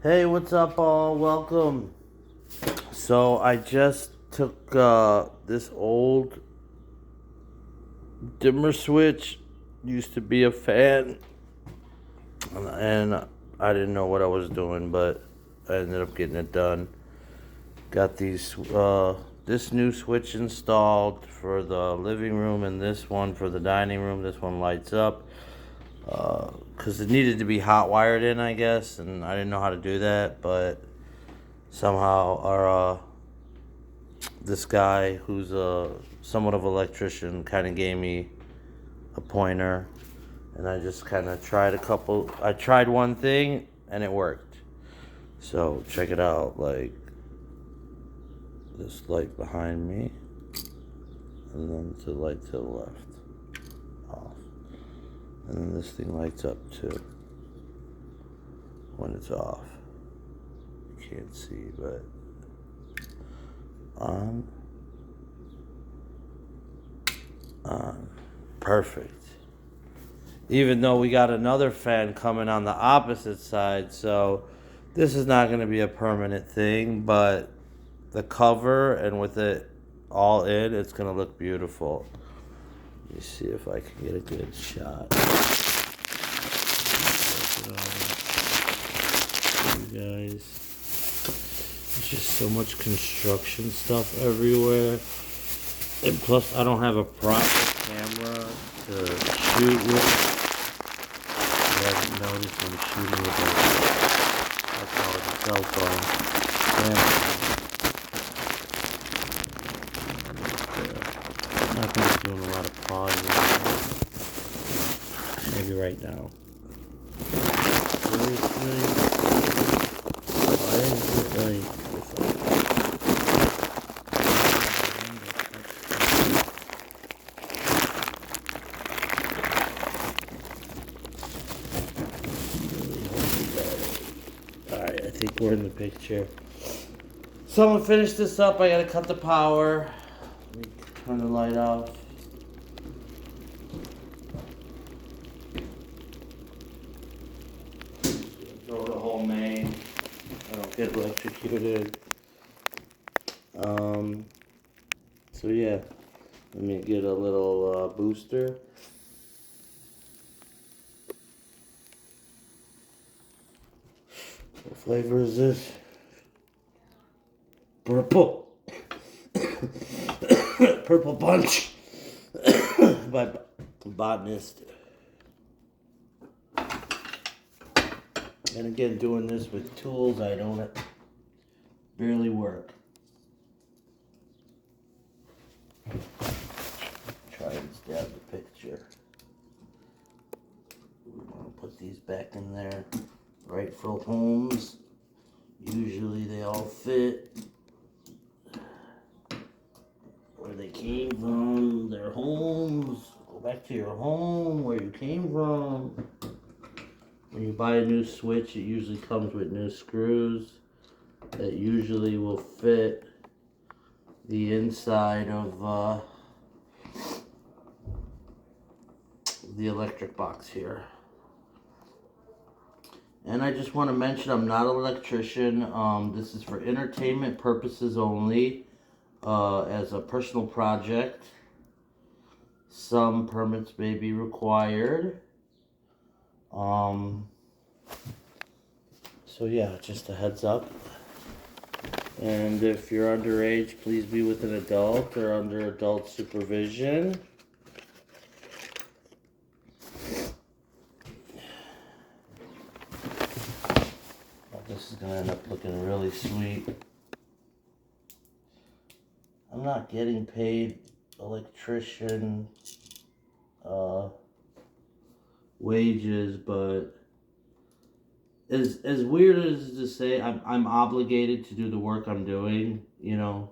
Hey, what's up, all? Welcome. So, I just took this old dimmer switch, used to be a fan, and I didn't know what I was doing, but I ended up getting it done. Got this new switch installed for the living room, and this one for the dining room. This one lights up because it needed to be hot wired in, I guess, and I didn't know how to do that, but somehow our this guy who's somewhat of an electrician kind of gave me a pointer, and I just kind of I tried one thing and it worked. So check it out, like this light behind me, and then the light to the left, off. And then this thing lights up too when it's off. You can't see, but on. Perfect. Even though we got another fan coming on the opposite side, so this is not going to be a permanent thing, but the cover and with it all in, it's going to look beautiful. Let me see if I can get a good shot. You guys. There's just so much construction stuff everywhere. And plus, I don't have a proper camera to shoot with. You haven't noticed I'm shooting with I call it a cell phone. I'm not going to be doing a lot of pausing. Maybe right now. Seriously? Why is it like... Alright, I think we're in the picture. So I'm gonna finish this up. I gotta cut the power. Let me turn the light off. Throw the whole main. I don't get electrocuted. So yeah, let me get a little booster. What flavor is this? Purple. Purple Punch by Botanist. And again, doing this with tools I don't barely work. Try and stab the picture. We want to put these back in their rightful homes. Usually they all fit where they came from, their homes. Go back to your home where you came from. When you buy a new switch, it usually comes with new screws that usually will fit the inside of the electric box here. And I just want to mention I'm not an electrician. This is for entertainment purposes only, as a personal project. Some permits may be required. So yeah, just a heads up. And if you're underage, please be with an adult or under adult supervision. This is going to end up looking really sweet. I'm not getting paid electrician wages, but as weird as to say, I'm obligated to do the work I'm doing, you know.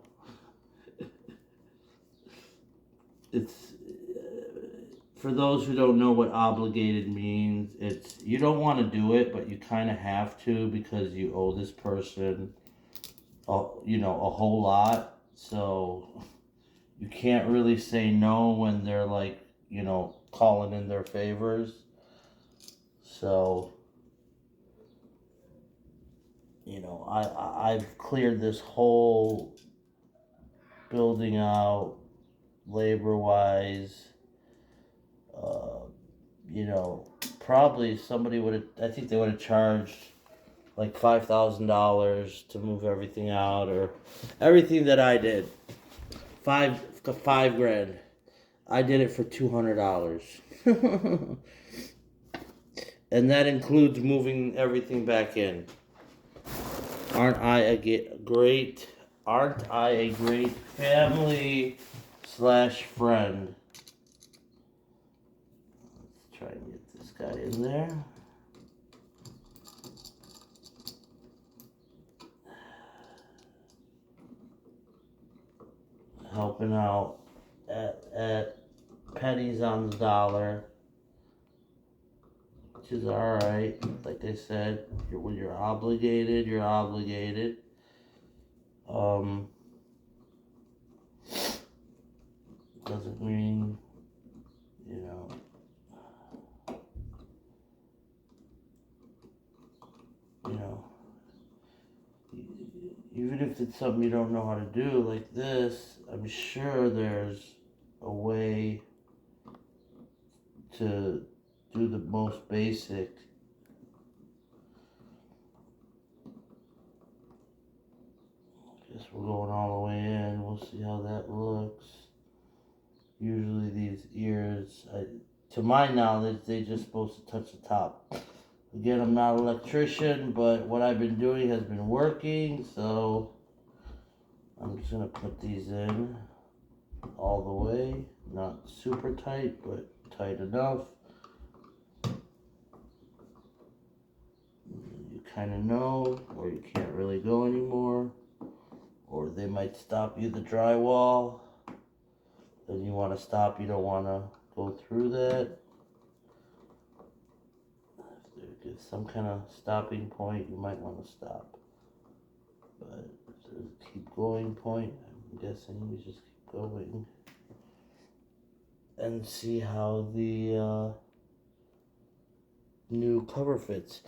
It's for those who don't know what obligated means, it's you don't want to do it, but you kind of have to because you owe this person, a whole lot. So you can't really say no when they're like, calling in their favors. So I've cleared this whole building out labor wise. Uh, Probably somebody would have. I think they would have charged like $5,000 to move everything out, or everything that I did. Five grand. I did it for $200. And that includes moving everything back in. Aren't I a great family / friend? Let's try and get this guy in there. Helping out at pennies on the dollar, which is all right. Like I said, when you're obligated, you're obligated. Doesn't mean, even if it's something you don't know how to do, like this, I'm sure there's a way to do the most basic. Guess we're going all the way in. We'll see how that looks. Usually these ears, to my knowledge, they're just supposed to touch the top. Again, I'm not an electrician, but what I've been doing has been working, so I'm just going to put these in all the way. Not super tight, but tight enough. You kind of know, or you can't really go anymore. Or they might stop you the drywall. Then you want to stop, you don't want to go through that. If there's some kind of stopping point, you might want to stop. But if there's a keep going point, I'm guessing we just keep going. And see how the new cover fits.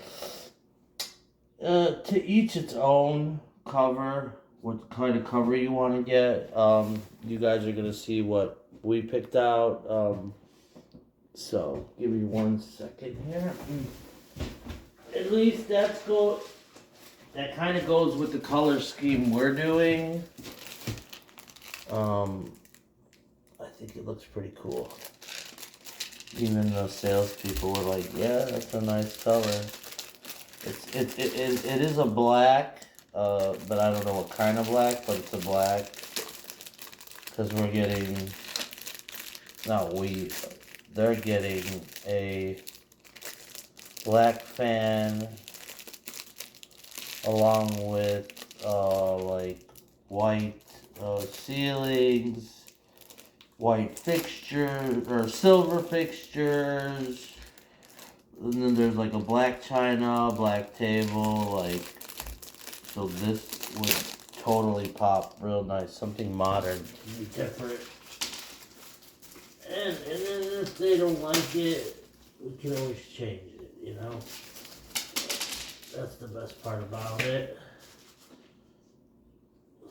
To each its own cover. What kind of cover you want to get. You guys are going to see what we picked out. So, give me 1 second here. At least that kind of goes with the color scheme we're doing. I think it looks pretty cool. Even the salespeople were like, yeah, that's a nice color. It is a black. But I don't know what kind of black, but it's a black. Because we're getting, they're getting a black fan along with, like white ceilings, white fixtures, or silver fixtures. And then there's like a black china, black table, like. So this would totally pop real nice. Something modern. Different. And then if they don't like it, we can always change it, That's the best part about it.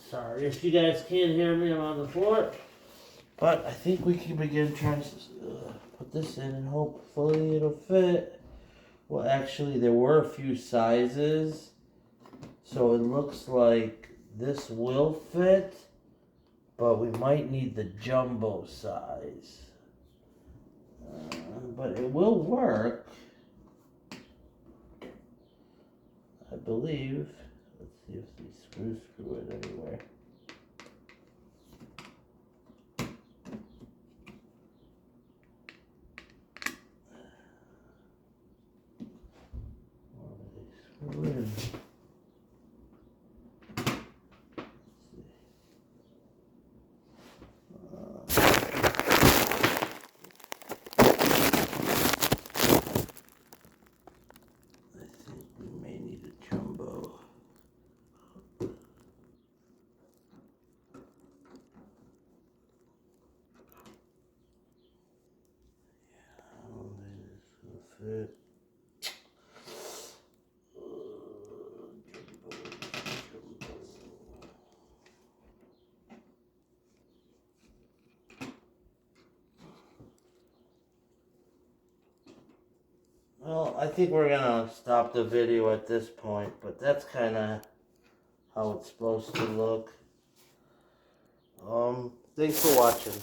Sorry if you guys can't hear me, I'm on the floor. But I think we can begin trying to put this in and hopefully it'll fit. Well, actually, there were a few sizes. So it looks like this will fit, but we might need the jumbo size. But it will work, I believe. Let's see if these screws screw it anywhere. Where do they screw in? Well, I think we're gonna stop the video at this point, but that's kind of how it's supposed to look. Thanks for watching.